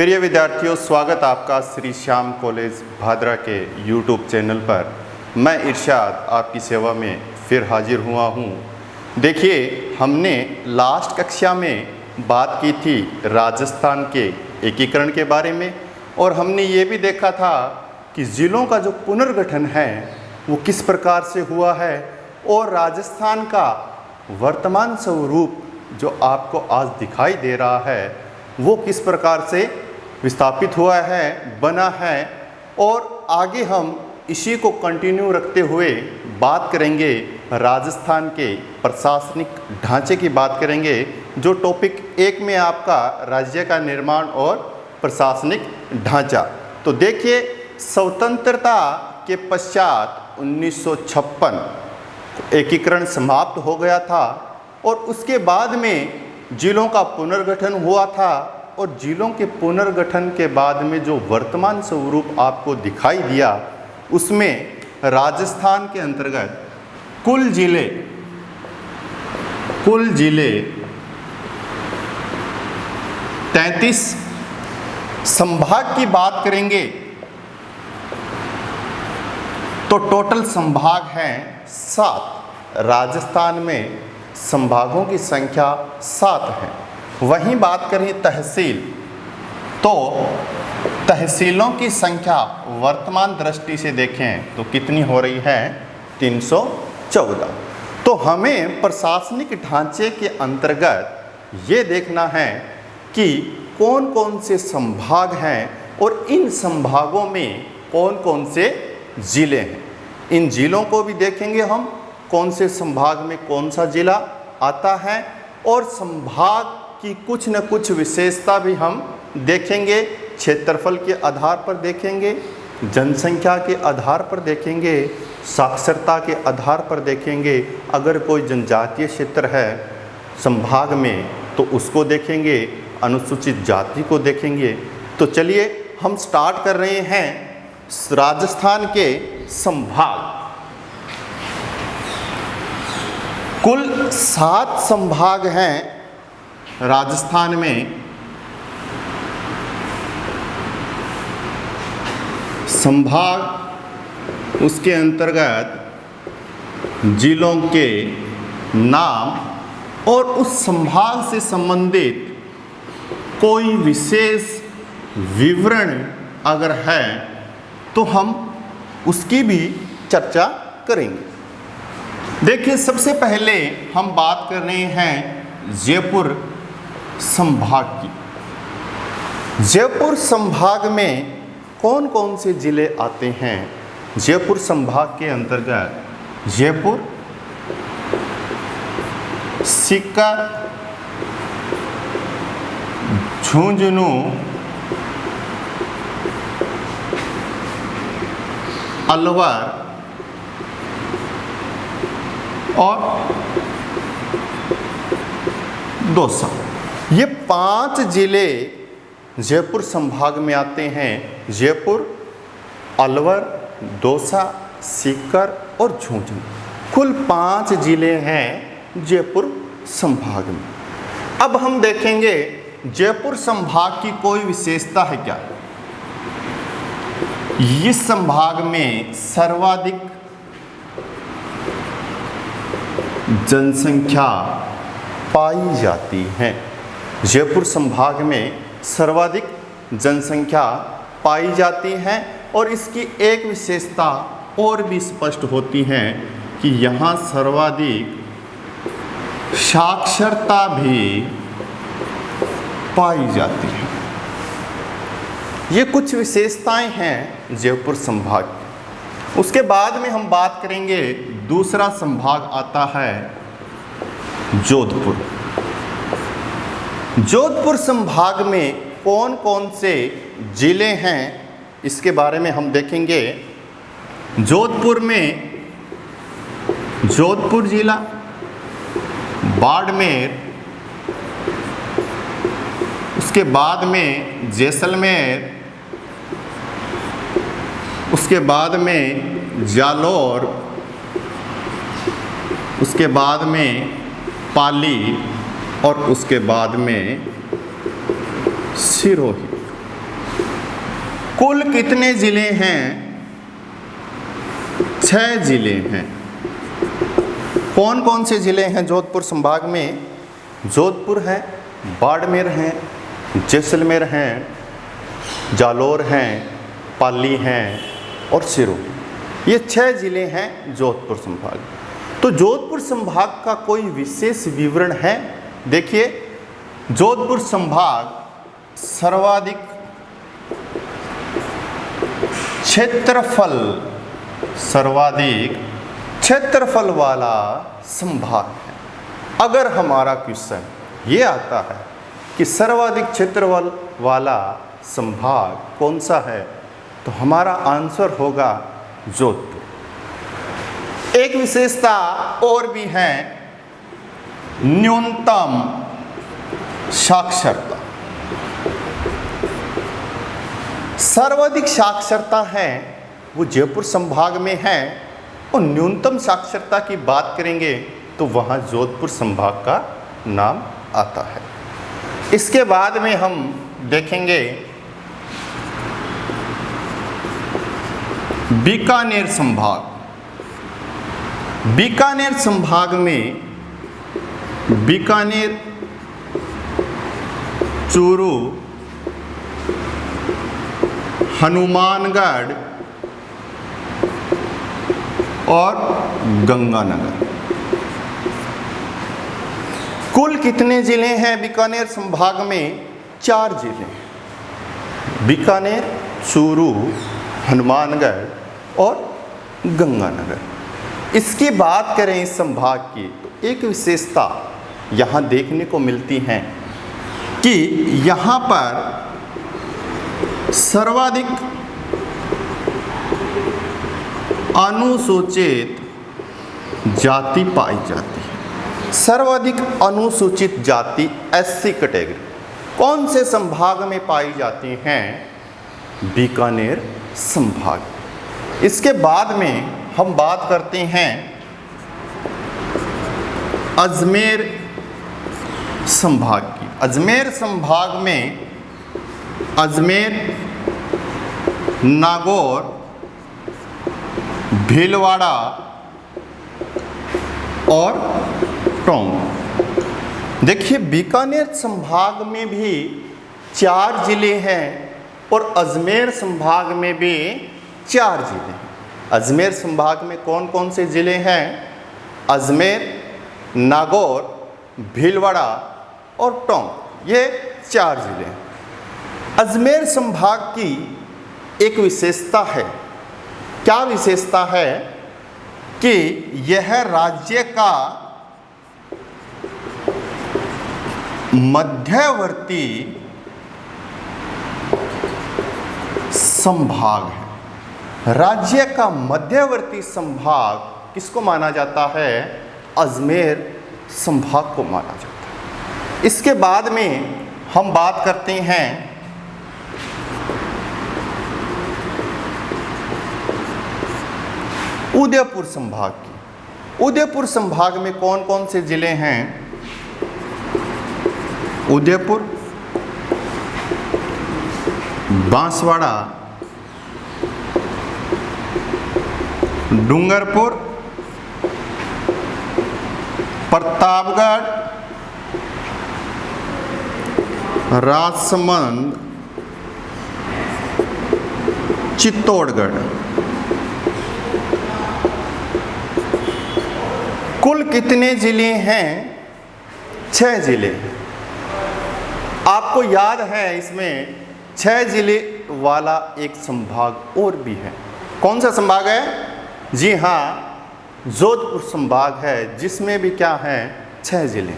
प्रिय विद्यार्थियों, स्वागत आपका श्री श्याम कॉलेज भादरा के YouTube चैनल पर। मैं इरशाद आपकी सेवा में फिर हाजिर हुआ हूँ। देखिए, हमने लास्ट कक्षा में बात की थी राजस्थान के एकीकरण के बारे में, और हमने ये भी देखा था कि ज़िलों का जो पुनर्गठन है वो किस प्रकार से हुआ है, और राजस्थान का वर्तमान स्वरूप जो आपको आज दिखाई दे रहा है वो किस प्रकार से विस्थापित हुआ है, बना है। और आगे हम इसी को कंटिन्यू रखते हुए बात करेंगे राजस्थान के प्रशासनिक ढांचे की बात करेंगे, जो टॉपिक 1 में आपका राज्य का निर्माण और प्रशासनिक ढांचा। तो देखिए, स्वतंत्रता के पश्चात 1956 एकीकरण समाप्त हो गया था, और उसके बाद में जिलों का पुनर्गठन हुआ था, और जिलों के पुनर्गठन के बाद में जो वर्तमान स्वरूप आपको दिखाई दिया उसमें राजस्थान के अंतर्गत कुल जिले 33 संभाग की बात करेंगे तो टोटल संभाग हैं 7। राजस्थान में संभागों की संख्या 7 है। वहीं बात करें तहसील, तो तहसीलों की संख्या वर्तमान दृष्टि से देखें तो कितनी हो रही है? 314। तो हमें प्रशासनिक ढांचे के अंतर्गत ये देखना है कि कौन कौन से संभाग हैं और इन संभागों में कौन कौन से ज़िले हैं। इन ज़िलों को भी देखेंगे हम, कौन से संभाग में कौन सा ज़िला आता है, और संभाग की कुछ न कुछ विशेषता भी हम देखेंगे। क्षेत्रफल के आधार पर देखेंगे, जनसंख्या के आधार पर देखेंगे, साक्षरता के आधार पर देखेंगे। अगर कोई जनजातीय क्षेत्र है संभाग में तो उसको देखेंगे, अनुसूचित जाति को देखेंगे। तो चलिए हम स्टार्ट कर रहे हैं राजस्थान के संभाग। कुल 7 संभाग हैं राजस्थान में। संभाग उसके अंतर्गत जिलों के नाम और उस संभाग से संबंधित कोई विशेष विवरण अगर है तो हम उसकी भी चर्चा करेंगे। देखिए, सबसे पहले हम बात कर रहे हैं जयपुर संभाग की। जयपुर संभाग में कौन कौन से ज़िले आते हैं? जयपुर संभाग के अंतर्गत जयपुर, सीकर, झुंझुनू, अलवर और दौसा। ये 5 ज़िले जयपुर संभाग में आते हैं। जयपुर, अलवर, दौसा, सीकर और झुंझुनू, कुल 5 ज़िले हैं जयपुर संभाग में। अब हम देखेंगे जयपुर संभाग की कोई विशेषता है क्या। इस संभाग में सर्वाधिक जनसंख्या पाई जाती है। जयपुर संभाग में सर्वाधिक जनसंख्या पाई जाती है, और इसकी एक विशेषता और भी स्पष्ट होती है कि यहाँ सर्वाधिक साक्षरता भी पाई जाती है। ये कुछ विशेषताएं हैं जयपुर संभाग की। उसके बाद में हम बात करेंगे, दूसरा संभाग आता है जोधपुर। जोधपुर संभाग में कौन कौन से ज़िले हैं इसके बारे में हम देखेंगे। जोधपुर में जोधपुर जिला, बाड़मेर, उसके बाद में जैसलमेर, उसके बाद में जालौर, उसके बाद में पाली और उसके बाद में सिरोही। कुल कितने जिले हैं? 6 जिले हैं। कौन कौन से जिले हैं जोधपुर संभाग में? जोधपुर है, बाड़मेर हैं, जैसलमेर हैं, जालौर हैं, पाली हैं और सिरोही। ये 6 जिले हैं जोधपुर संभाग। तो जोधपुर संभाग का कोई विशेष विवरण है? देखिए, जोधपुर संभाग सर्वाधिक क्षेत्रफल वाला संभाग है। अगर हमारा क्वेश्चन ये आता है कि सर्वाधिक क्षेत्रफल वाला संभाग कौन सा है, तो हमारा आंसर होगा जोधपुर। एक विशेषता और भी है, न्यूनतम साक्षरता। सर्वाधिक साक्षरता है वो जयपुर संभाग में है, और न्यूनतम साक्षरता की बात करेंगे तो वहाँ जोधपुर संभाग का नाम आता है। इसके बाद में हम देखेंगे बीकानेर संभाग। बीकानेर संभाग में बीकानेर, चूरू, हनुमानगढ़ और गंगानगर। कुल कितने जिले हैं बीकानेर संभाग में? 4 जिले हैं। बीकानेर, चूरू, हनुमानगढ़ और गंगानगर। इसकी बात करें इस संभाग की, तो एक विशेषता यहाँ देखने को मिलती है कि यहाँ पर सर्वाधिक अनुसूचित जाति पाई जाती है। सर्वाधिक अनुसूचित जाति एससी कैटेगरी कौन से संभाग में पाई जाती हैं? बीकानेर संभाग। इसके बाद में हम बात करते हैं अजमेर संभाग की। अजमेर संभाग में अजमेर, नागौर, भीलवाड़ा और टोंक। देखिए, बीकानेर संभाग में भी 4 जिले हैं और अजमेर संभाग में भी 4 जिले हैं। अजमेर संभाग में कौन कौन से जिले हैं? अजमेर, नागौर, भीलवाड़ा और टोंक, ये 4 जिले हैं। अजमेर संभाग की एक विशेषता है। क्या विशेषता है? कि यह राज्य का मध्यवर्ती संभाग है। राज्य का मध्यवर्ती संभाग किसको माना जाता है? अजमेर संभाग को माना जाता है। इसके बाद में हम बात करते हैं उदयपुर संभाग की। उदयपुर संभाग में कौन कौन से जिले हैं? उदयपुर, बांसवाड़ा, डूंगरपुर, प्रतापगढ़, राजसमंद, चित्तौड़गढ़। कुल कितने जिले हैं? 6 जिले। आपको याद है इसमें 6 जिले वाला एक संभाग और भी है। कौन सा संभाग है? जी हाँ, जोधपुर संभाग है, जिसमें भी क्या है? 6 जिले।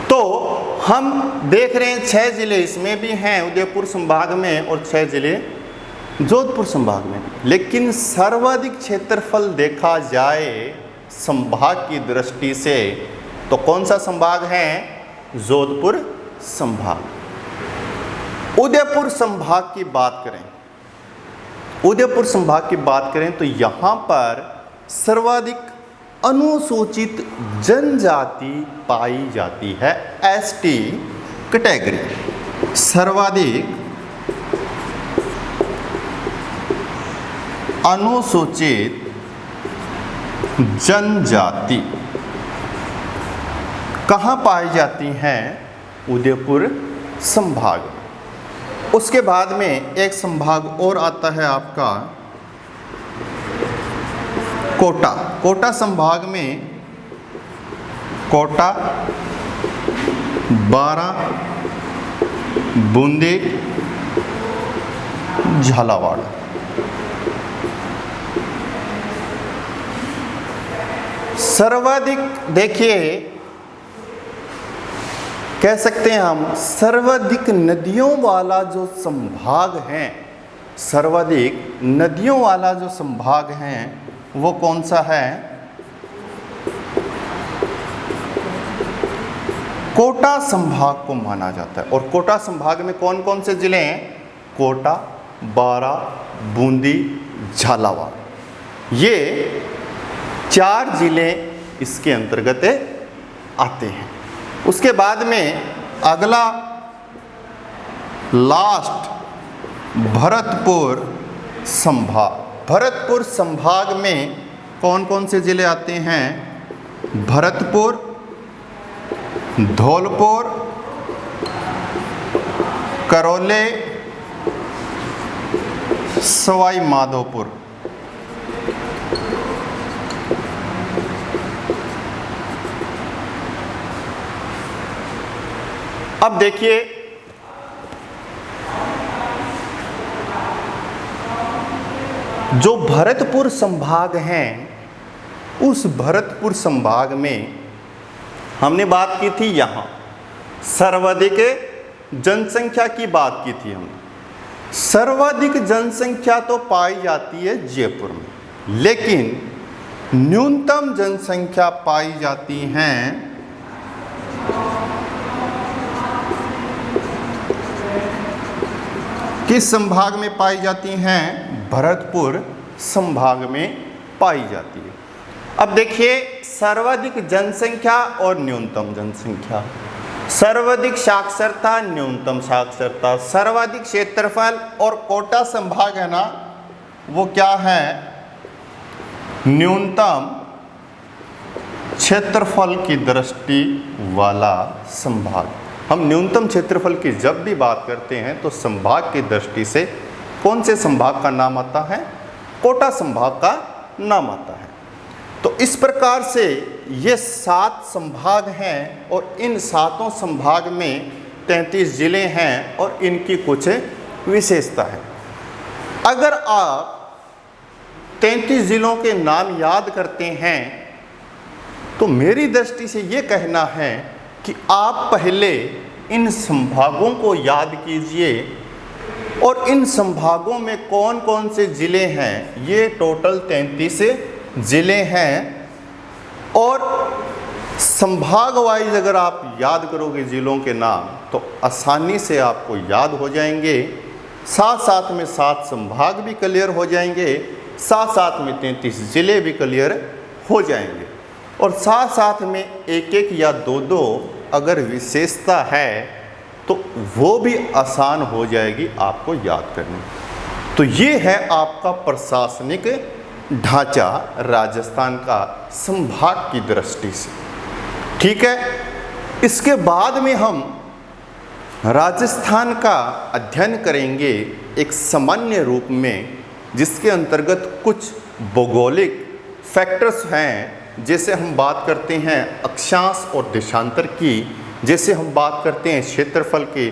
तो हम देख रहे हैं 6 जिले इसमें भी हैं उदयपुर संभाग में और 6 जिले जोधपुर संभाग में। लेकिन सर्वाधिक क्षेत्रफल देखा जाए संभाग की दृष्टि से तो कौन सा संभाग है? जोधपुर संभाग। उदयपुर संभाग की बात करें, उदयपुर संभाग की बात करें तो यहाँ पर सर्वाधिक अनुसूचित जनजाति पाई जाती है, एसटी कैटेगरी। सर्वाधिक अनुसूचित जनजाति कहाँ पाई जाती हैं? उदयपुर संभाग में। उसके बाद में एक संभाग और आता है आपका कोटा। कोटा संभाग में कोटा, बारां, बूंदी, झालावाड़। सर्वाधिक देखिए, कह सकते हैं हम सर्वाधिक नदियों वाला जो संभाग है, सर्वाधिक नदियों वाला जो संभाग है वो कौन सा है? कोटा संभाग को माना जाता है। और कोटा संभाग में कौन कौन से जिले हैं? कोटा, बारां, बूंदी, झालावाड़, ये 4 जिले इसके अंतर्गत आते हैं। उसके बाद में अगला लास्ट भरतपुर संभाग। भरतपुर संभाग में कौन कौन से जिले आते हैं? भरतपुर, धौलपुर, करौली, सवाई माधोपुर। अब देखिए, जो भरतपुर संभाग हैं, उस भरतपुर संभाग में हमने बात की थी, यहाँ सर्वाधिक जनसंख्या की बात की थी हमने। सर्वाधिक जनसंख्या तो पाई जाती है जयपुर में, लेकिन न्यूनतम जनसंख्या पाई जाती हैं किस संभाग में पाई जाती हैं? भरतपुर संभाग में पाई जाती है। अब देखिए, सर्वाधिक जनसंख्या और न्यूनतम जनसंख्या, सर्वाधिक साक्षरता, न्यूनतम साक्षरता, सर्वाधिक क्षेत्रफल, और कोटा संभाग है ना, वो क्या है? न्यूनतम क्षेत्रफल की दृष्टि वाला संभाग। हम न्यूनतम क्षेत्रफल की जब भी बात करते हैं तो संभाग की दृष्टि से कौन से संभाग का नाम आता है? कोटा संभाग का नाम आता है। तो इस प्रकार से ये 7 संभाग हैं और इन 7 संभाग में 33 जिले हैं और इनकी कुछ विशेषता है। अगर आप 33 जिलों के नाम याद करते हैं तो मेरी दृष्टि से ये कहना है कि आप पहले इन संभागों को याद कीजिए और इन संभागों में कौन कौन से जिले हैं। ये टोटल 33 जिले हैं और संभाग वाइज अगर आप याद करोगे जिलों के नाम तो आसानी से आपको याद हो जाएंगे। साथ साथ में 7 संभाग भी क्लियर हो जाएंगे, साथ साथ में 33 जिले भी क्लियर हो जाएंगे और साथ साथ में एक एक या दो दो अगर विशेषता है तो वो भी आसान हो जाएगी आपको याद करनी। तो ये है आपका प्रशासनिक ढांचा राजस्थान का संभाग की दृष्टि से। ठीक है, इसके बाद में हम राजस्थान का अध्ययन करेंगे एक सामान्य रूप में, जिसके अंतर्गत कुछ भौगोलिक फैक्टर्स हैं। जैसे हम बात करते हैं अक्षांश और देशांतर की, जैसे हम बात करते हैं क्षेत्रफल की,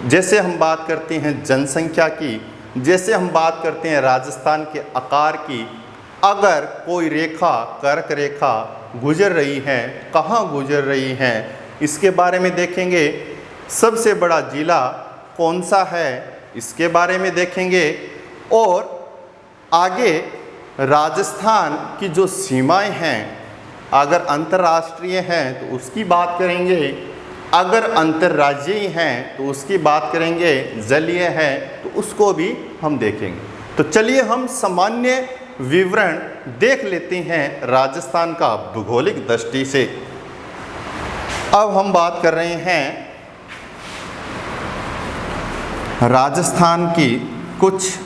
जैसे हम बात करते हैं जनसंख्या की, जैसे हम बात करते हैं राजस्थान के आकार की। अगर कोई रेखा, कर्क रेखा गुजर रही है, कहाँ गुजर रही है, इसके बारे में देखेंगे। सबसे बड़ा जिला कौन सा है, इसके बारे में देखेंगे। और आगे राजस्थान की जो सीमाएं हैं, अगर अंतर्राष्ट्रीय हैं तो उसकी बात करेंगे, अगर अंतर्राज्यीय हैं तो उसकी बात करेंगे, जलीय है तो उसको भी हम देखेंगे। तो चलिए हम सामान्य विवरण देख लेते हैं राजस्थान का भौगोलिक दृष्टि से। अब हम बात कर रहे हैं राजस्थान की कुछ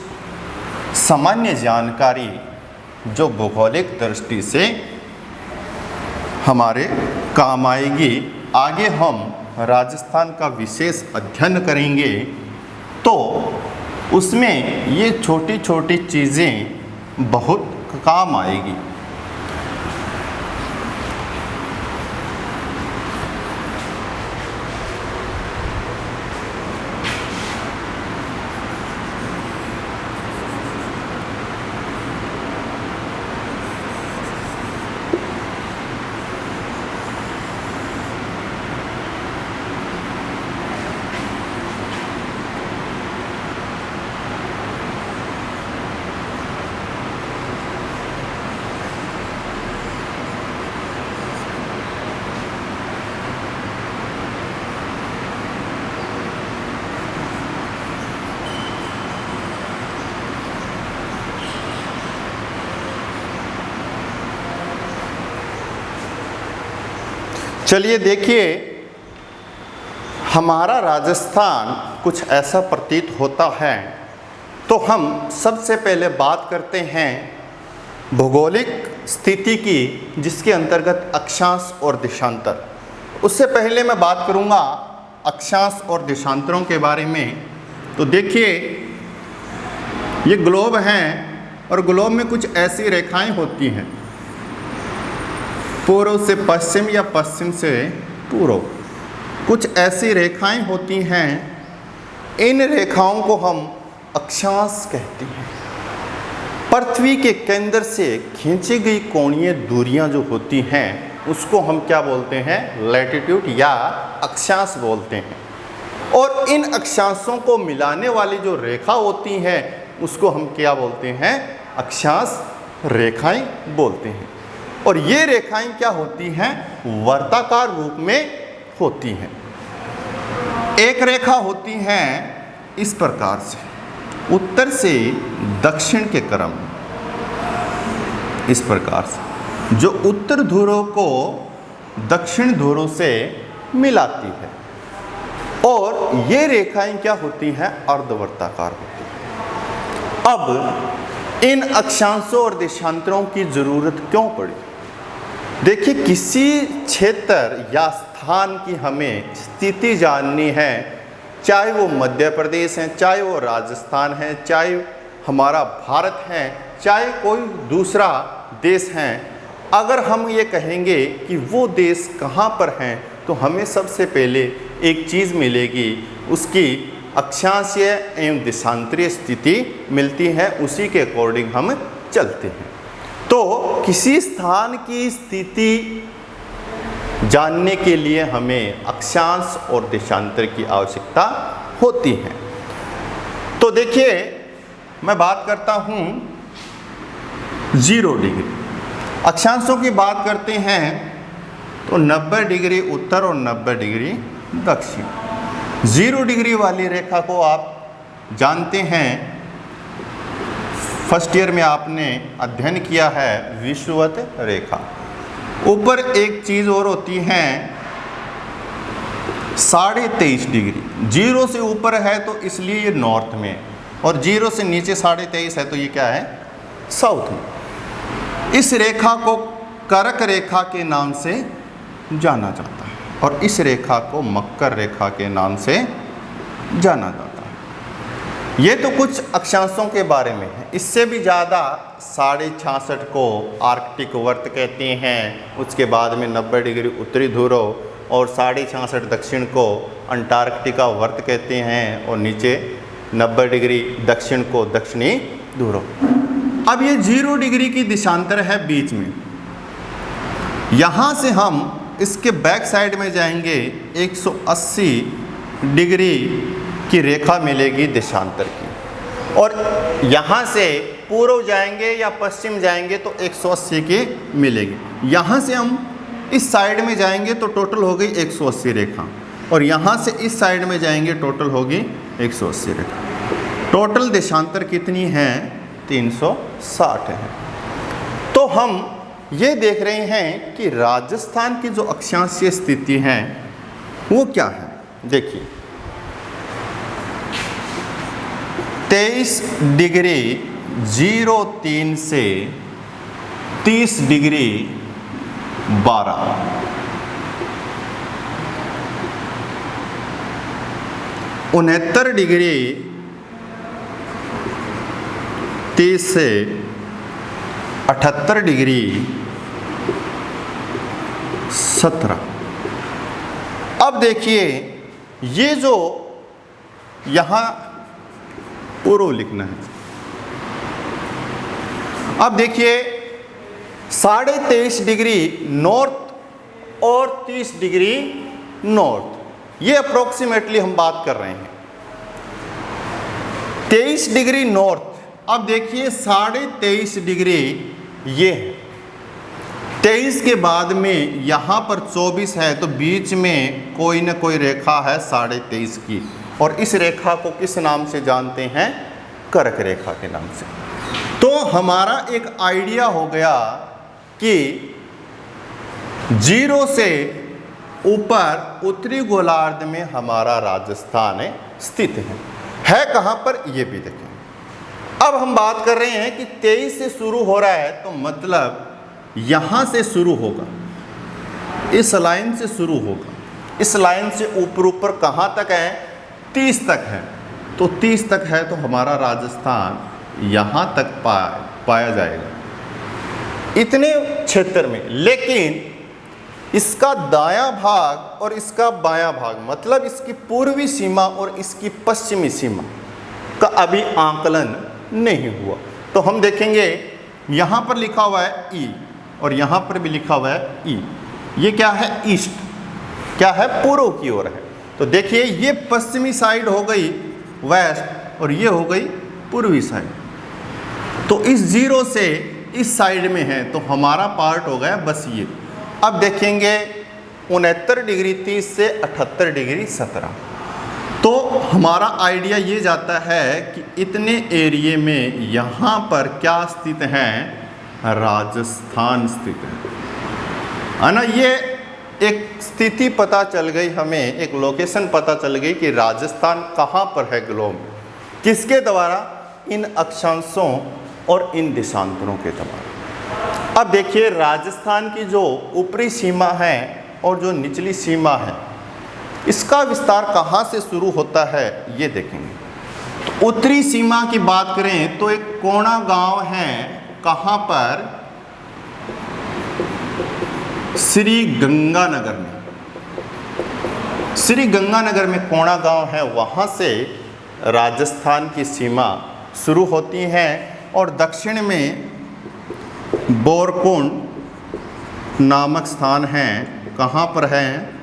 सामान्य जानकारी जो भौगोलिक दृष्टि से हमारे काम आएगी। आगे हम राजस्थान का विशेष अध्ययन करेंगे तो उसमें ये छोटी छोटी चीज़ें बहुत काम आएगी। चलिए देखिए, हमारा राजस्थान कुछ ऐसा प्रतीत होता है। तो हम सबसे पहले बात करते हैं भौगोलिक स्थिति की, जिसके अंतर्गत अक्षांश और देशांतर। उससे पहले मैं बात करूंगा अक्षांश और देशांतरों के बारे में। तो देखिए, ये ग्लोब हैं और ग्लोब में कुछ ऐसी रेखाएं होती हैं, पूर्व से पश्चिम या पश्चिम से पूर्व, कुछ ऐसी रेखाएं होती हैं। इन रेखाओं को हम अक्षांश कहते हैं। पृथ्वी के केंद्र से खींची गई कोणीय दूरियां जो होती हैं उसको हम क्या बोलते हैं? लैटिट्यूड या अक्षांश बोलते हैं। और इन अक्षांशों को मिलाने वाली जो रेखा होती हैं उसको हम क्या बोलते हैं? अक्षांश रेखाएं बोलते हैं। और ये रेखाएं क्या होती हैं? वर्ताकार रूप में होती हैं। एक रेखा होती है इस प्रकार से, उत्तर से दक्षिण के क्रम में, इस प्रकार से, जो उत्तर ध्रुव को दक्षिण ध्रुव से मिलाती है। और ये रेखाएं क्या होती हैं? अर्धवर्ताकार होती हैं। अब इन अक्षांशों और देशांतरों की जरूरत क्यों पड़ी? देखिए, किसी क्षेत्र या स्थान की हमें स्थिति जाननी है, चाहे वो मध्य प्रदेश है, चाहे वो राजस्थान है, चाहे हमारा भारत है, चाहे कोई दूसरा देश है। अगर हम ये कहेंगे कि वो देश कहाँ पर हैं, तो हमें सबसे पहले एक चीज़ मिलेगी, उसकी अक्षांशीय एवं देशांतरीय स्थिति मिलती है। उसी के अकॉर्डिंग हम चलते हैं। तो किसी स्थान की स्थिति जानने के लिए हमें अक्षांश और देशांतर की आवश्यकता होती है। तो देखिए, मैं बात करता हूँ 0 डिग्री। अक्षांशों की बात करते हैं तो 90 डिग्री उत्तर और 90 डिग्री दक्षिण। 0 डिग्री वाली रेखा को आप जानते हैं, फर्स्ट ईयर में आपने अध्ययन किया है, विषुवत रेखा। ऊपर एक चीज़ और होती है 23.5 डिग्री। 0 से ऊपर है तो इसलिए ये नॉर्थ में, और 0 से नीचे 23.5 है तो ये क्या है? साउथ में। इस रेखा को करक रेखा के नाम से जाना जाता है और इस रेखा को मकर रेखा के नाम से जाना जाता है। ये तो कुछ अक्षांशों के बारे में है। इससे भी ज़्यादा 66.5 को आर्कटिक वर्त कहते हैं। उसके बाद में 90 डिग्री उत्तरी ध्रुव और 66.5 दक्षिण को अंटार्कटिका वर्त कहते हैं, और नीचे 90 डिग्री दक्षिण को दक्षिणी ध्रुव। अब ये 0 डिग्री की देशांतर है बीच में। यहाँ से हम इसके बैक साइड में जाएंगे, 180 डिग्री की रेखा मिलेगी देशांतर की। और यहाँ से पूर्व जाएंगे या पश्चिम जाएंगे तो 180 की मिलेगी। यहाँ से हम इस साइड में जाएंगे तो टोटल हो गई 180 रेखा, और यहाँ से इस साइड में जाएंगे टोटल होगी 180 रेखा। टोटल देशांतर कितनी है? 360 है। तो हम ये देख रहे हैं कि राजस्थान की जो अक्षांशीय स्थिति है वो क्या है। देखिए, 23 डिग्री 03 से 30 डिग्री 12, 69 डिग्री 30 से 78 डिग्री 17। अब देखिए ये जो यहाँ पूर्व लिखना है, अब देखिए 23.5 डिग्री नॉर्थ और 30 डिग्री नॉर्थ, ये अप्रोक्सीमेटली हम बात कर रहे हैं। 23 डिग्री नॉर्थ, अब देखिए 23.5 डिग्री ये है, 23 के बाद में यहाँ पर 24 है, तो बीच में कोई ना कोई रेखा है 23.5 की, और इस रेखा को किस नाम से जानते हैं? कर्क रेखा के नाम से। तो हमारा एक आइडिया हो गया कि 0 से ऊपर उत्तरी गोलार्ध में हमारा राजस्थान स्थित है कहाँ पर, ये भी देखें। अब हम बात कर रहे हैं कि 23 से शुरू हो रहा है, तो मतलब यहाँ से शुरू होगा, इस लाइन से शुरू होगा, इस लाइन से ऊपर ऊपर कहाँ तक है? 30 तक है। तो 30 तक है तो हमारा राजस्थान यहाँ तक पाया जाएगा, इतने क्षेत्र में। लेकिन इसका दायां भाग और इसका बायां भाग, मतलब इसकी पूर्वी सीमा और इसकी पश्चिमी सीमा का अभी आंकलन नहीं हुआ। तो हम देखेंगे यहाँ पर लिखा हुआ है ई, और यहाँ पर भी लिखा हुआ है ई। ये क्या है? ईस्ट, क्या है? पूर्व की ओर है। तो देखिए ये पश्चिमी साइड हो गई वेस्ट, और ये हो गई पूर्वी साइड। तो इस 0 से इस साइड में है, तो हमारा पार्ट हो गया बस ये। अब देखेंगे 69 डिग्री 30 से 78 डिग्री 17। तो हमारा आइडिया ये जाता है कि इतने एरिए में यहाँ पर क्या स्थित है? राजस्थान स्थित है ना। ये एक स्थिति पता चल गई हमें, एक लोकेशन पता चल गई कि राजस्थान कहाँ पर है ग्लोब में, किसके द्वारा? इन अक्षांशों और इन देशांतरों के द्वारा। अब देखिए राजस्थान की जो ऊपरी सीमा है और जो निचली सीमा है, इसका विस्तार कहाँ से शुरू होता है ये देखेंगे। तो उत्तरी सीमा की बात करें तो एक कोणा गांव है, कहाँ पर? श्री गंगानगर में। श्री गंगानगर में कोणा गांव है, वहाँ से राजस्थान की सीमा शुरू होती है। और दक्षिण में बोरकुंड नामक स्थान है, कहाँ पर है?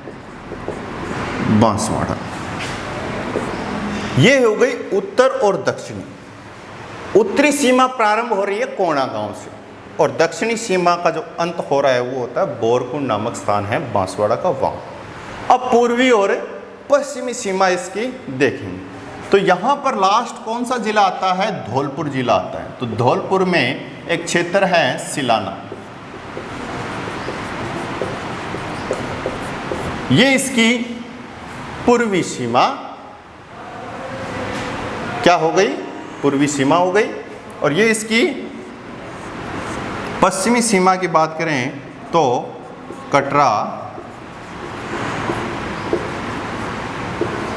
बांसवाड़ा। ये हो गई उत्तर और दक्षिणी। उत्तरी सीमा प्रारंभ हो रही है कोणा गांव से, और दक्षिणी सीमा का जो अंत हो रहा है वो होता है बोरकुंड नामक स्थान है बांसवाड़ा का, वहाँ। अब पूर्वी और पश्चिमी सीमा इसकी देखेंगे तो यहाँ पर लास्ट कौन सा जिला आता है? धौलपुर जिला आता है। तो धौलपुर में एक क्षेत्र है सिलाना, ये इसकी पूर्वी सीमा क्या हो गई? पूर्वी सीमा हो गई। और ये इसकी पश्चिमी सीमा की बात करें तो कटरा,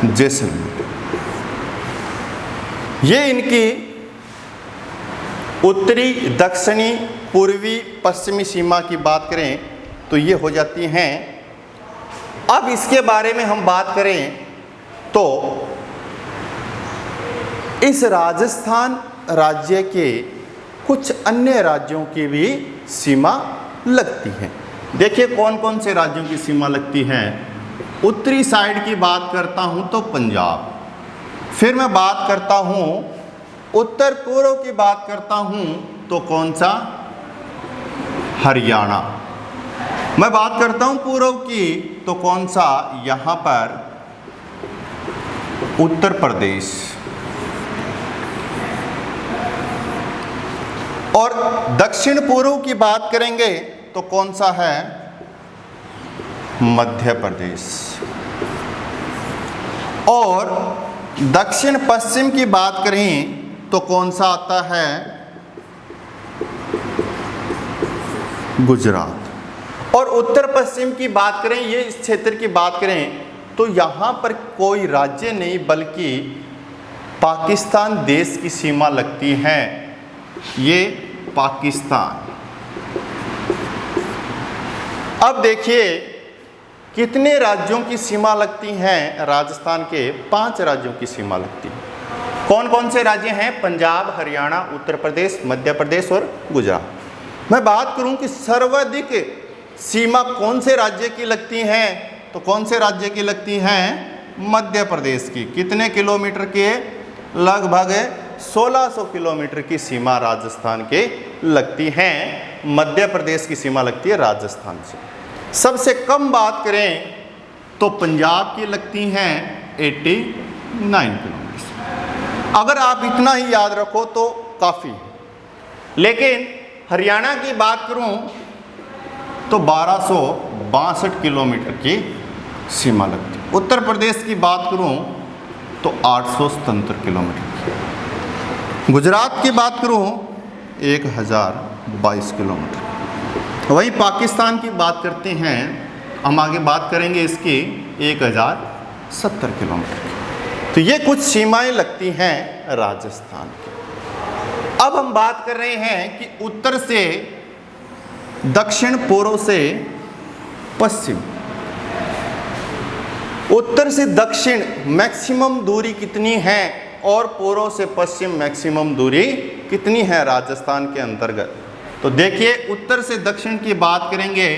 जैसलमेर। ये इनकी उत्तरी, दक्षिणी, पूर्वी, पश्चिमी सीमा की बात करें तो ये हो जाती हैं। अब इसके बारे में हम बात करें तो इस राजस्थान राज्य के कुछ अन्य राज्यों की भी सीमा लगती है। देखिए कौन कौन से राज्यों की सीमा लगती है। उत्तरी साइड की बात करता हूँ तो पंजाब, फिर मैं बात करता हूँ उत्तर पूर्व की बात करता हूँ तो कौन सा? हरियाणा। मैं बात करता हूँ पूर्व की तो कौन सा? यहाँ पर उत्तर प्रदेश। और दक्षिण पूर्व की बात करेंगे तो कौन सा है? मध्य प्रदेश। और दक्षिण पश्चिम की बात करें तो कौन सा आता है? गुजरात। और उत्तर पश्चिम की बात करें, ये इस क्षेत्र की बात करें, तो यहाँ पर कोई राज्य नहीं बल्कि पाकिस्तान देश की सीमा लगती है। ये पाकिस्तान। अब देखिए कितने राज्यों की सीमा लगती हैं राजस्थान के? 5 राज्यों की सीमा लगती है। कौन कौन से राज्य हैं? पंजाब, हरियाणा, उत्तर प्रदेश, मध्य प्रदेश और गुजरात। मैं बात करूं कि सर्वाधिक सीमा कौन से राज्य की लगती हैं, तो कौन से राज्य की लगती हैं? मध्य प्रदेश की। कितने किलोमीटर के? लगभग 1600 किलोमीटर की सीमा राजस्थान के लगती हैं। मध्य प्रदेश की सीमा लगती है राजस्थान से। सबसे कम बात करें तो पंजाब की लगती हैं 89 किलोमीटर। अगर आप इतना ही याद रखो तो काफ़ी है। लेकिन हरियाणा की बात करूं तो 1262 किलोमीटर की सीमा लगती है। उत्तर प्रदेश की बात करूं तो 877 किलोमीटर की। गुजरात की बात करूं 1022 किलोमीटर। वहीं पाकिस्तान की बात करते हैं, हम आगे बात करेंगे इसकी, 1070 किलोमीटर की। तो ये कुछ सीमाएं लगती हैं राजस्थान की। अब हम बात कर रहे हैं कि उत्तर से दक्षिण, पूर्व से पश्चिम। उत्तर से दक्षिण मैक्सिमम दूरी कितनी है और पूर्व से पश्चिम मैक्सिमम दूरी कितनी है राजस्थान के अंतर्गत? तो देखिए उत्तर से दक्षिण की बात करेंगे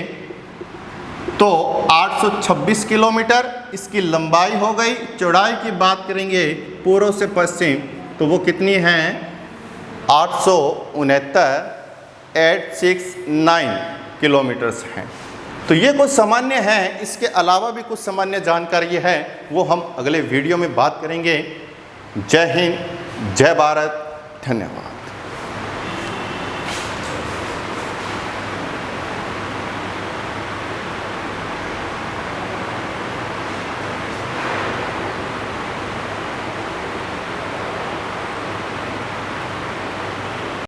तो 826 किलोमीटर इसकी लंबाई हो गई। चौड़ाई की बात करेंगे पूर्व से पश्चिम तो वो कितनी है? 869 किलोमीटर्स हैं। तो ये कुछ सामान्य हैं। इसके अलावा भी कुछ सामान्य जानकारी है, वो हम अगले वीडियो में बात करेंगे। जय हिंद, जय भारत, धन्यवाद।